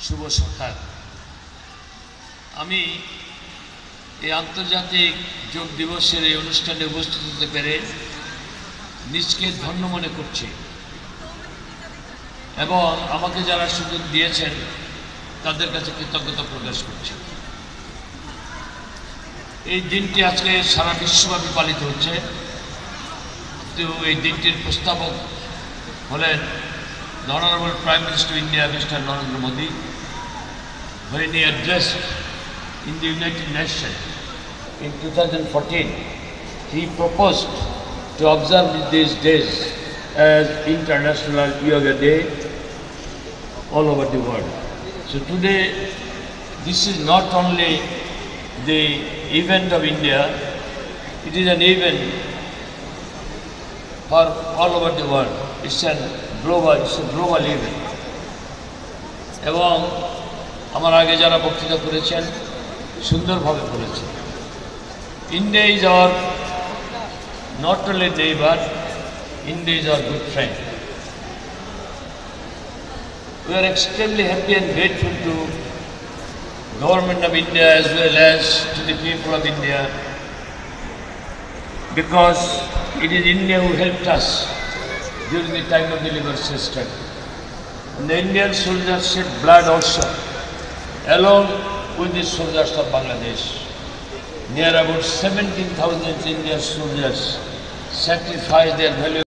শুভ সকাল। আমি এই আন্তর্জাতিক যোগ দিবসের এই অনুষ্ঠানে উপস্থিত হতে পেরে নিজকে ধন্য মনে করছি এবং আমাকে যারা সুযোগ দিয়েছেন তাদের কাছে কৃতজ্ঞতা প্রকাশ করছি। এই দিনটি আজকে সারা বিশ্বব্যাপী পালিত হচ্ছে, তো এই দিনটির প্রস্তাবক হলেন the Honorable Prime Minister of India, Mr. Narendra Modi. When he addressed in the United Nations in 2014, he proposed to observe these days as International Yoga Day all over the world. So today, this is not only the event of India, it is an event for all over the world. It's a global event. এবং আমার আগে যারা বক্তৃতা করেছেন সুন্দরভাবে বলেছেন, India is our not only neighbor, India is our good friend. We are extremely happy and grateful to Government of India as well as to the people of India, because it is India who helped us during the time of the liberation struggle. The Indian soldiers shed blood also, along with the soldiers of Bangladesh. Near about 17,000 Indian soldiers sacrificed their valuable